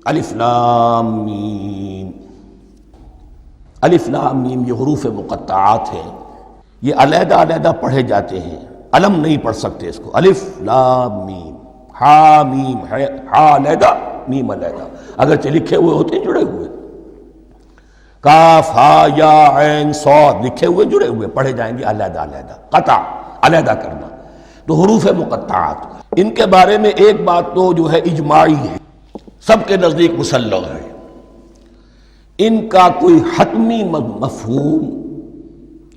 الف لام میم، الف لام میم یہ حروف مقطعات ہیں، یہ علیحدہ علیحدہ پڑھے جاتے ہیں، علم نہیں پڑھ سکتے اس کو۔ الف لام میم، ہا میم ہے، ہا علیحدہ میم علیحدہ، اگرچہ لکھے ہوئے ہوتے ہیں جڑے ہوئے، کاف ہا یا عین صاد لکھے ہوئے جڑے ہوئے، پڑھے جائیں گے علیحدہ علیحدہ، قطع علیحدہ کرنا۔ تو حروف مقطعات ان کے بارے میں ایک بات تو جو ہے اجماعی ہے، سب کے نزدیک مسلم ہے، ان کا کوئی حتمی مفہوم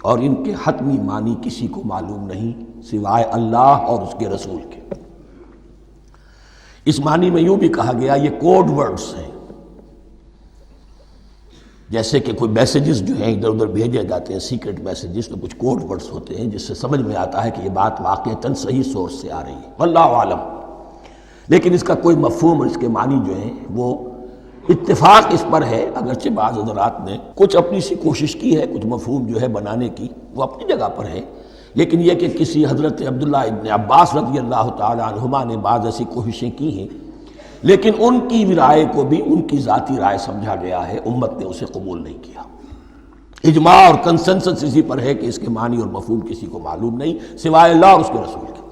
اور ان کے حتمی معنی کسی کو معلوم نہیں سوائے اللہ اور اس کے رسول کے۔ اس معنی میں یوں بھی کہا گیا یہ کوڈ ورڈز ہیں، جیسے کہ کوئی میسیجز جو ہیں ادھر ادھر بھیجے جاتے ہیں، سیکرٹ میسیجز، تو کچھ کوڈ ورڈز ہوتے ہیں جس سے سمجھ میں آتا ہے کہ یہ بات واقعتاً صحیح سورس سے آ رہی ہے، واللہ عالم۔ لیکن اس کا کوئی مفہوم اور اس کے معنی جو ہیں وہ اتفاق اس پر ہے، اگرچہ بعض حضرات نے کچھ اپنی سی کوشش کی ہے، کچھ مفہوم جو ہے بنانے کی، وہ اپنی جگہ پر ہے، لیکن یہ کہ کسی حضرت عبداللہ ابن عباس رضی اللہ تعالی عنہما نے بعض ایسی کوششیں کی ہیں، لیکن ان کی رائے کو بھی ان کی ذاتی رائے سمجھا گیا ہے، امت نے اسے قبول نہیں کیا۔ اجماع اور کنسنسس اسی پر ہے کہ اس کے معنی اور مفہوم کسی کو معلوم نہیں سوائے اللہ اور اس کے رسول کے۔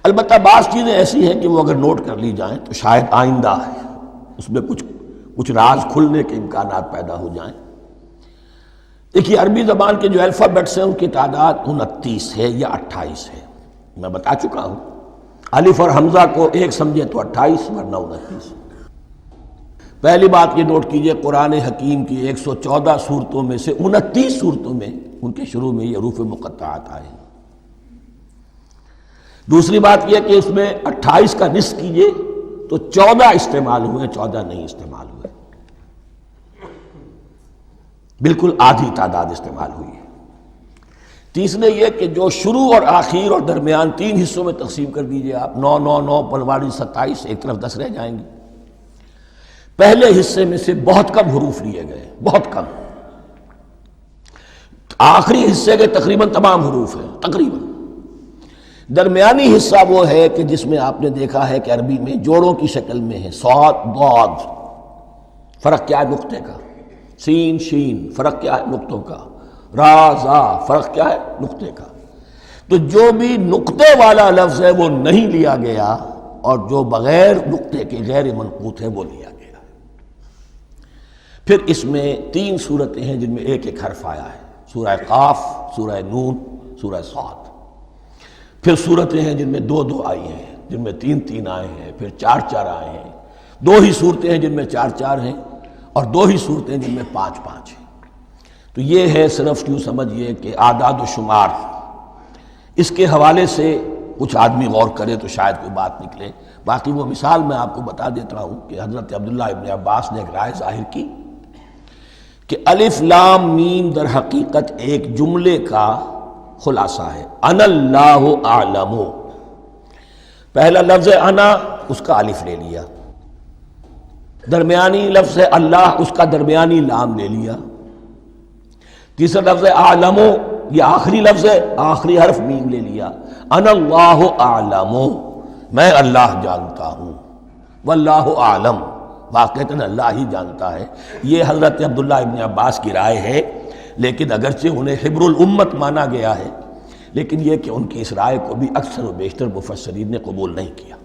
البتہ بعض چیزیں ایسی ہیں کہ وہ اگر نوٹ کر لی جائیں تو شاید آئندہ ہے اس میں کچھ راز کھلنے کے امکانات پیدا ہو جائیں۔ دیکھیے عربی زبان کے جو الفابیٹس ہیں ان کی تعداد 29 ہے یا 28 ہے، میں بتا چکا ہوں۔ الف اور حمزہ کو ایک سمجھیں تو 28 ورنہ 29۔ پہلی بات یہ نوٹ کیجئے، قرآن حکیم کی 114 صورتوں میں سے 29 صورتوں میں ان کے شروع میں یہ حروف مقطعات آئے ہیں۔ دوسری بات یہ کہ اس میں 28 کا نصف کیجئے تو 14 استعمال ہوئے، 14 نہیں استعمال ہوئے، بالکل آدھی تعداد استعمال ہوئی ہے۔ تیسرے یہ کہ جو شروع اور آخر اور درمیان 3 حصوں میں تقسیم کر دیجئے آپ، 9 9 9 پلواڑی 27، ایک طرف 10 رہ جائیں گی۔ پہلے حصے میں سے بہت کم حروف لیے گئے، بہت کم، آخری حصے کے تقریباً تمام حروف ہیں تقریباً۔ درمیانی حصہ وہ ہے کہ جس میں آپ نے دیکھا ہے کہ عربی میں جوڑوں کی شکل میں ہے، صاد ضاد، فرق کیا ہے نقطے کا، سین شین فرق کیا ہے نقطوں کا، را زا فرق کیا ہے نقطے کا۔ تو جو بھی نقطے والا لفظ ہے وہ نہیں لیا گیا، اور جو بغیر نقطے کے غیر منقوط ہے وہ لیا گیا۔ پھر اس میں 3 صورتیں ہیں جن میں ایک ایک حرف آیا ہے، سورہ قاف، سورہ نون، سورہ صاد۔ پھر صورتیں ہیں جن میں 2 2 آئی ہیں، جن میں 3 3 آئے ہیں، پھر 4 4 آئے ہیں، 2 ہی صورتیں ہیں جن میں 4 4 ہیں، اور 2 ہی صورتیں جن میں 5 5 ہیں۔ تو یہ ہے صرف یوں سمجھیے کہ اعداد و شمار۔ اس کے حوالے سے کچھ آدمی غور کرے تو شاید کوئی بات نکلے۔ باقی وہ مثال میں آپ کو بتا دیتا ہوں کہ حضرت عبداللہ ابن عباس نے ایک رائے ظاہر کی کہ الف لام میم در حقیقت ایک جملے کا خلاصہ ہے، انا اللہ اعلم۔ پہلا لفظ انا، اس کا الف لے لیا، درمیانی لفظ اللہ، اس کا درمیانی لام لے لیا، تیسرا لفظ اعلم، یہ آخری لفظ ہے، آخری حرف میم لے لیا، انا اللہ اعلم، میں اللہ جانتا ہوں، واللہ اعلم، واقعتاً اللہ ہی جانتا ہے۔ یہ حضرت عبداللہ ابن عباس کی رائے ہے، لیکن اگرچہ انہیں حبر الامت مانا گیا ہے، لیکن یہ کہ ان کی اس رائے کو بھی اکثر و بیشتر مفسرین نے قبول نہیں کیا۔